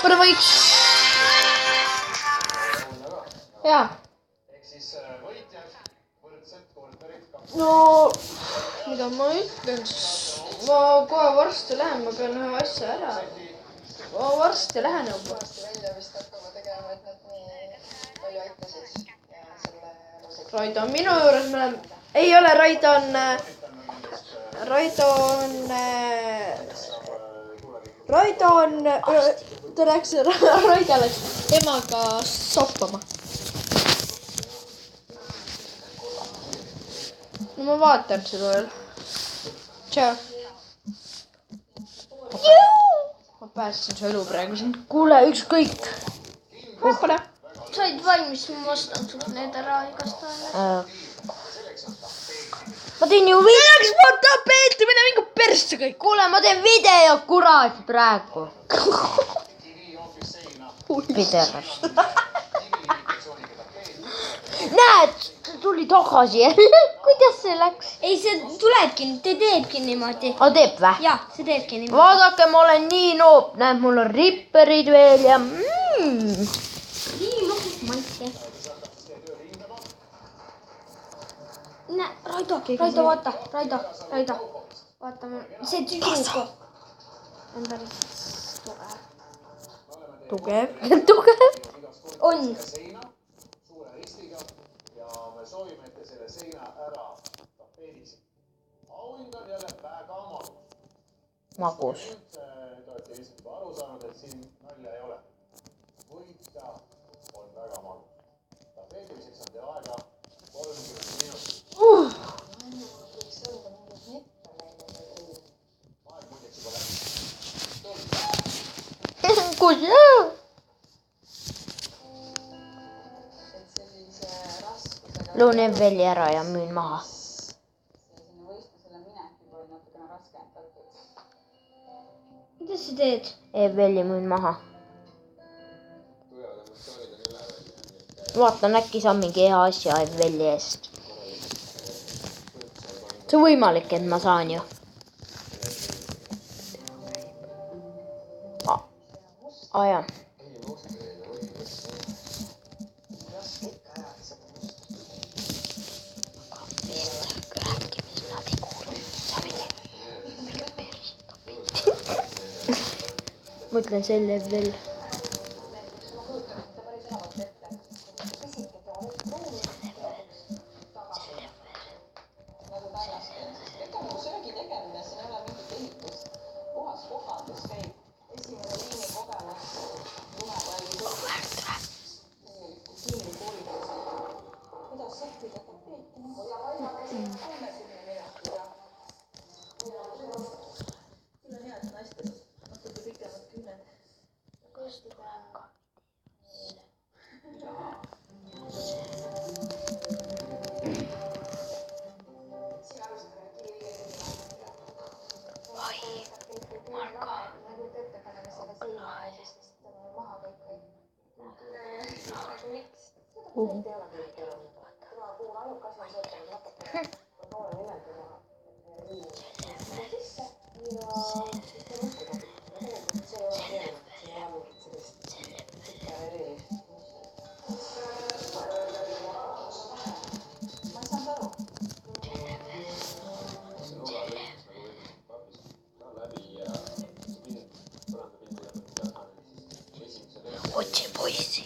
pane vaiks. Jaa. No, mida ma ütlen siis? Ma kohe varsti lähen, ma pean ühe asja ära. Ma varsti lähen juba. Raido on minu juures, me oleme... Ei ole, Raido on... Ta läks, Raido läks emaga soppama. No ma vaatan seda veel. Tšau. Ma päästsin su elu praegu siin. Kuule, ükskõik. Hüppale. Said valmis, ma vastan sul need ära igast ajal. Ma teen ju video. Läks ma tapeeti, mine mingi persse kõik. Kuule, ma teen video, kurat, praegu. Piderast. Näed, tuli tagasi. Kuidas see läks? Ei, see tulebki, te teebki niimoodi. A teeb vä? Jah, see teebki niimoodi. Vaadake, ma olen nii noob. Näed, mul on ripperid veel ja... Nii lõpuks maitse. Näe, Raido, vaata. Raido. Vaata, see tüdruku on päris tugev. Tugev? On. Soovime, et te selle seina ära tapeedisite. Auhind on jälle väga Magus. Te olete ilmselt juba aru saanud, et siin nalja ei ole. Võita on väga magus. Tapeedimiseks on teil aega 30 minutit. Aeg muideks juba läbi. Kuidas? Luunen veli ära ja müün maha. Mida sa teed? Veli müün maha. Vaatan, äkki saan mingi hea asja veli eest. See on võimalik, et ma saan ju. Jah. Mõtlen selle veel. Otsi poissi.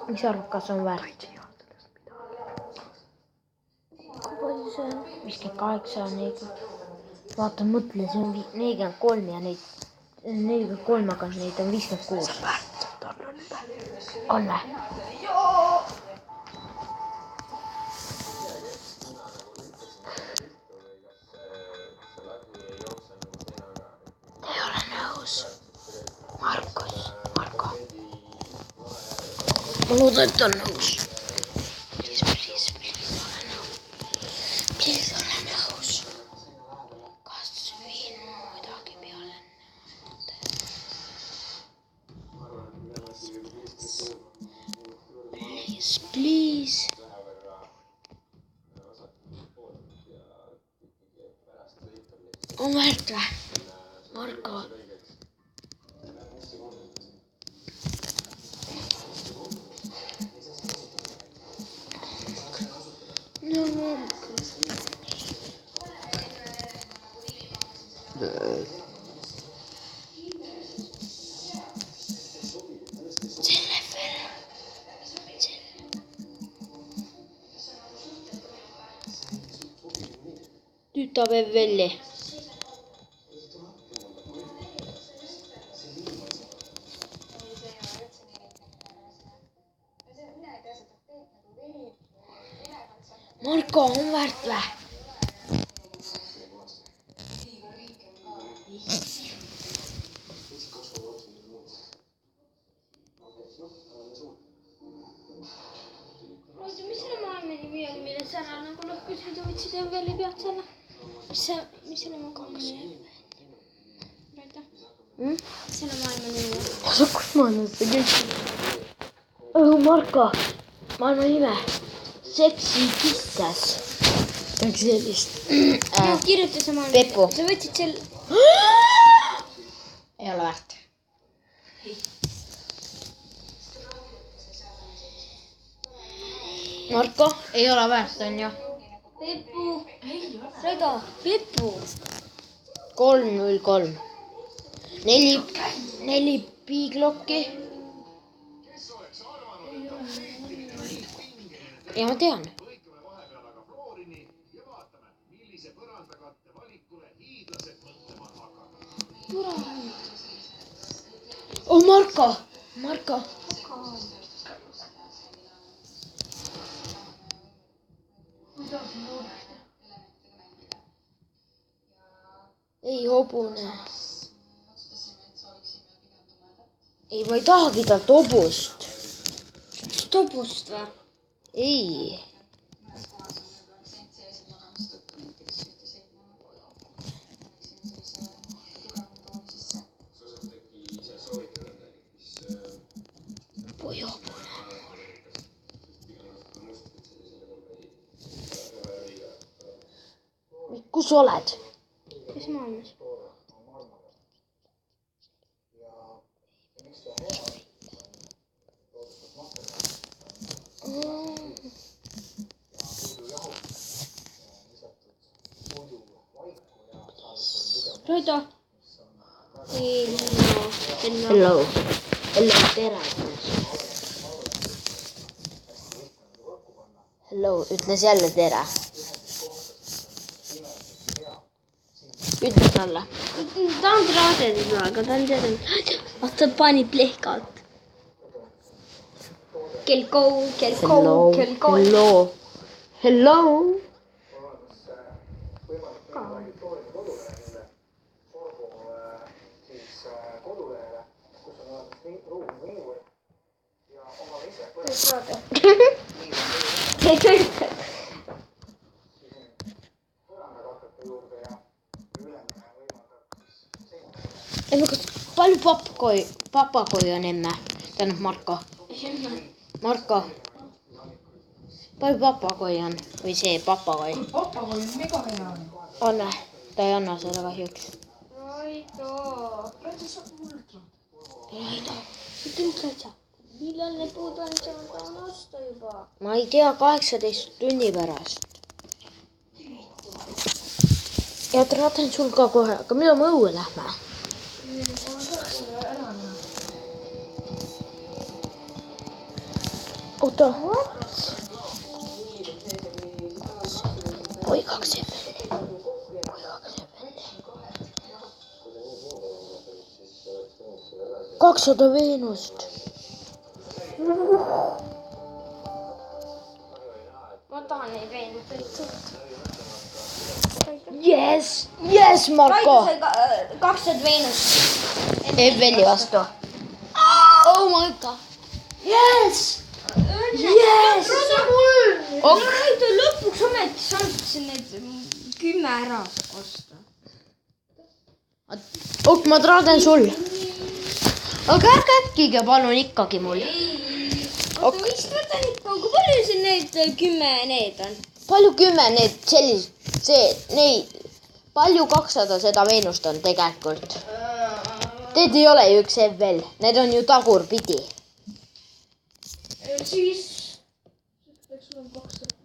Mis arvud, kas on väärt? Kui palju see on? 58, 40. Vaata, mõtle, see on 43 ja neid 43, aga neid on 56. On või? Ei ole nõus. Marko. Ma loodan, et on nõus. Please ole nõus. Kas viin midagi peale? Please. On väärt või? Marko. No, Nyt ta veel velli. Marko, on väärt või? Mis selle maailma nimi oli, mille sa ära nagu lõhkusid ja võtsid ja veel ei pead selle? Mis selle maailma nimi oli? Selle maailma nimi oli? Kus maailmas see kõik? Marko, maailma nime. Seksi kissas. Midagi sellist. Kirjuta see maailma Pepu. nimi. Sa võtsid selle... Ei ole väärt. Marko, ei ole väärt, on ju? Pepu. Raido, Pepu. 303. 4 piiglokki. Ja ma tean. Põikame vahepeal aga Floorini ja vaatame, millise põrandakatte valikule hiidlased mõtlema on hakanud. Oh, Marko. Ei hobune. Ei, ma ei tahagi talt hobust. Tobust või? Ei. Oi hobune. Kus oled? Kes maailmas? Raido. Hello, tere. Hello, ütles jälle tere. Ütle talle. Ta on traadenud aga ta on teadnud. Vaata, pani plehkad. Kell go. Hello. Ei tööta. Palju papagoi on emme? Tähendab Marko. Palju papagoi on? Või see papagoi? Papagoi on mega hea. On või? Ta ei anna seda kahjuks. Raido. Raido saab mulda. Raido. Ütle üldse asja. Millal need puud on, saan osta juba. Ma ei tea, 18 tunni pärast. Ja traaten sul ka kohe, aga mida me õue lähme? Oota. Oi, 2 sekundit. 200 Veenust. ma tahan neid veenuseid sõita. Yes, Marko. Kaido sai 200 Veenust. Eveli vastu. Oh my god. Yes. Kaido lõpuks ometi saanud need 10 ära osta. Ok, ma traaden sul. Aga ärge äkkige palun ikkagi mul. Oota, mis võtan ikka, kui palju siin need 10 need on? Palju 10 need sellised, palju 200 seda Veenust on tegelikult. Need ei ole ju üks Evel, need on ju tagurpidi. Siis peaks olema 200.